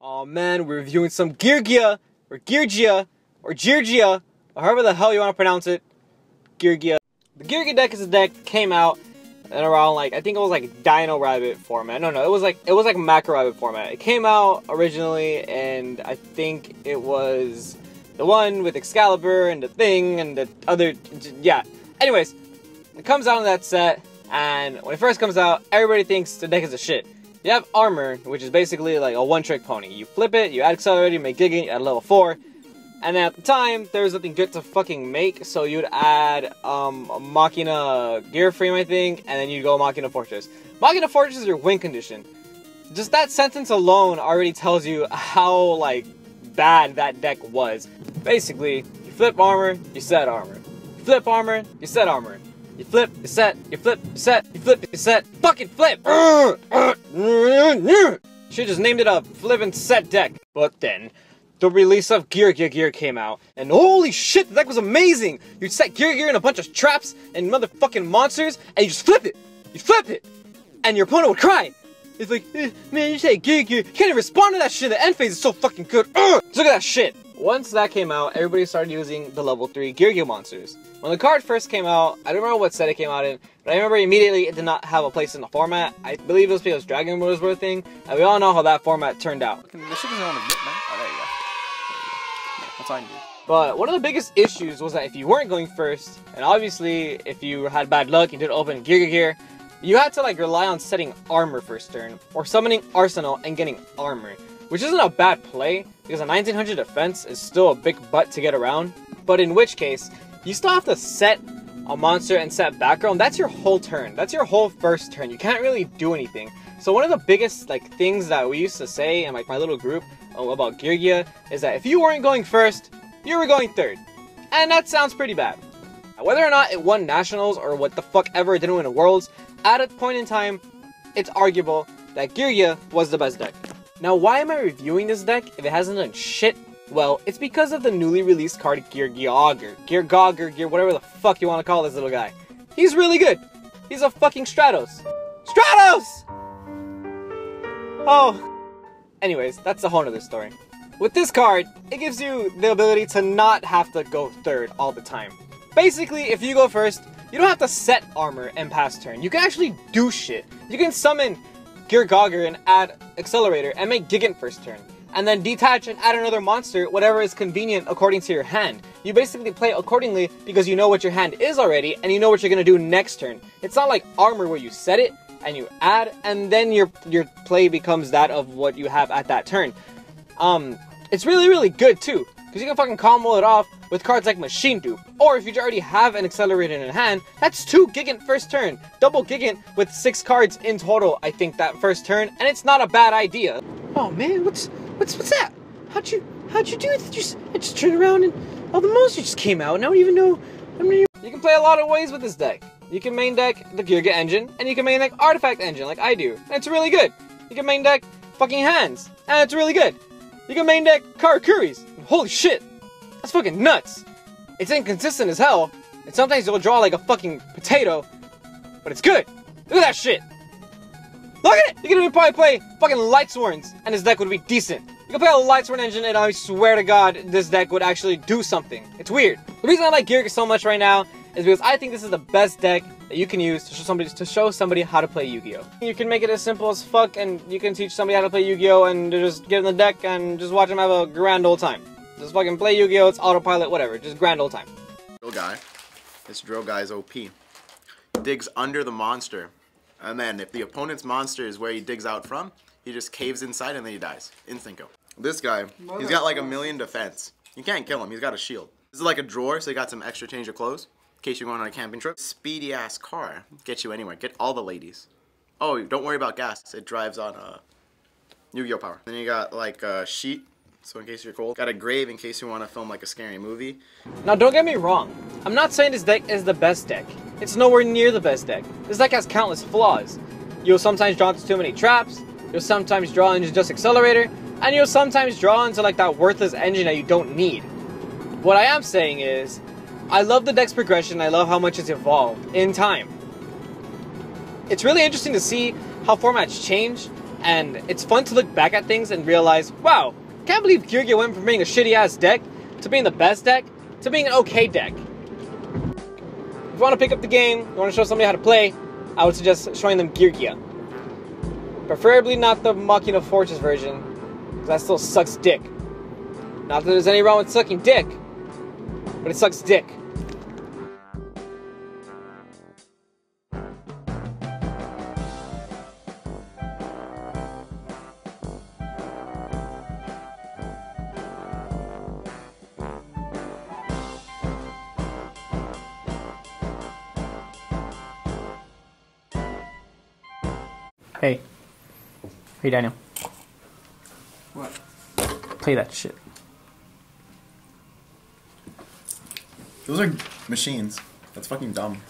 Oh man, we're reviewing some GEARGIA, or GEARGIA, or GEARGIA, or however the hell you want to pronounce it. GEARGIA. The GEARGIA deck is a deck that came out in around I think it was like Dino Rabbit format. No, it was like Macro Rabbit format. It came out originally, and I think it was the one with Excalibur and the thing and the other, yeah. Anyways, it comes out in that set, and when it first comes out, everybody thinks the deck is a shit. You have Armor, which is basically like a one-trick pony. You flip it, you add Accelerator, you make Giga at level 4, and then at the time, there was nothing good to fucking make, so you'd add Machina Gear Frame, I think, and then you'd go Machina Fortress. Machina Fortress is your win condition. Just that sentence alone already tells you how, bad that deck was. Basically, you flip Armor, you set Armor. You flip Armor, you set Armor. You flip, you set, you flip, you set, you flip, you set, fucking flip! Should've just named it a flip and set deck. But then, the release of GEARGIA came out, and holy shit, the deck was amazing! You'd set GEARGIA in a bunch of traps and motherfucking monsters, and you just flip it! You flip it! And your opponent would cry! It's like, man, you say GEARGIA, you can't even respond to that shit, the end phase is so fucking good! Look at that shit! Once that came out, everybody started using the level 3 GEARGIA monsters. When the card first came out, I don't remember what set it came out in, but I remember immediately it did not have a place in the format. I believe it was because Dragon Ball was a thing, and we all know how that format turned out. The shit isn't on the bit, man. Oh, there you go. Yeah, that's all I need. But one of the biggest issues was that if you weren't going first, and obviously if you had bad luck, you did open GEARGIA, you had to rely on setting Armor first turn, or summoning Arsenal and getting Armor. Which isn't a bad play, because a 1900 defense is still a big butt to get around. But in which case, you still have to set a monster and set background. That's your whole turn. That's your whole first turn. You can't really do anything. So one of the biggest things that we used to say in my little group about GEARGIA is that if you weren't going first, you were going third. And that sounds pretty bad. Whether or not it won Nationals or what the fuck ever it didn't win Worlds, at a point in time, it's arguable that GEARGIA was the best deck. Now, why am I reviewing this deck if it hasn't done shit? Well, it's because of the newly released card GEARGIA, whatever the fuck you want to call this little guy. He's really good. He's a fucking Stratos. Stratos! Oh. Anyways, that's a whole nother story. With this card, it gives you the ability to not have to go third all the time. Basically, if you go first, you don't have to set Armor and pass turn. You can actually do shit. You can summon GEARGIA and add Accelerator and make Gigant first turn. And then detach and add another monster, whatever is convenient according to your hand. You basically play accordingly because you know what your hand is already and you know what you're going to do next turn. It's not like Armor where you set it and you add and then your play becomes that of what you have at that turn. It's really good too, because you can fucking combo it off with cards like Machine Dupe. Or if you already have an Accelerator in hand, that's 2 Gigant first turn. Double Gigant with 6 cards in total, I think, that first turn, and it's not a bad idea. Oh man, what's that? How'd you do it? I just turned around and all the monsters just came out, and I don't even know. You can play a lot of ways with this deck. You can main deck the GEARGIA engine, and you can main deck Artifact engine like I do, and it's really good. You can main deck fucking hands, and it's really good. You can main deck Karakuris. Holy shit, that's fucking nuts. It's inconsistent as hell, and sometimes you'll draw like a fucking potato, but it's good. Look at that shit. Look at it! You can even probably play fucking Lightsworns, and this deck would be decent. You can play a Lightsworn engine, and I swear to God, this deck would actually do something. It's weird. The reason I like GEARGIA so much right now is because I think this is the best deck that you can use to show somebody how to play Yu-Gi-Oh! You can make it as simple as fuck, and you can teach somebody how to play Yu-Gi-Oh! And just get in the deck and just watch them have a grand old time. Just fucking play Yu-Gi-Oh! It's autopilot, whatever. Just grand old time. Drill guy. This drill guy is OP. He digs under the monster. And then if the opponent's monster is where he digs out from, he just caves inside and then he dies. Instant kill. This guy, he's got like 1,000,000 defense. You can't kill him. He's got a shield. This is like a drawer, so you got some extra change of clothes in case you're going on a camping trip. Speedy ass car. Get you anywhere. Get all the ladies. Oh, don't worry about gas. It drives on Yu-Gi-Oh! Power. Then you got like a sheet, so in case you're cold. Got a grave in case you want to film like a scary movie. Now don't get me wrong. I'm not saying this deck is the best deck. It's nowhere near the best deck. This deck has countless flaws. You'll sometimes draw into too many traps. You'll sometimes draw into just Accelerator. And you'll sometimes draw into like that worthless engine that you don't need. What I am saying is, I love the deck's progression. I love how much it's evolved in time. It's really interesting to see how formats change And it's fun to look back at things and realize, wow, can't believe GEARGIA went from being a shitty-ass deck to being the best deck to being an okay deck. If you want to pick up the game, you want to show somebody how to play, I would suggest showing them GEARGIA. Preferably not the Machina Fortress version, because that still sucks dick. Not that there's any wrong with sucking dick, but it sucks dick. Hey. Hey, Daniel. What? Play that shit. Those are machines. That's fucking dumb.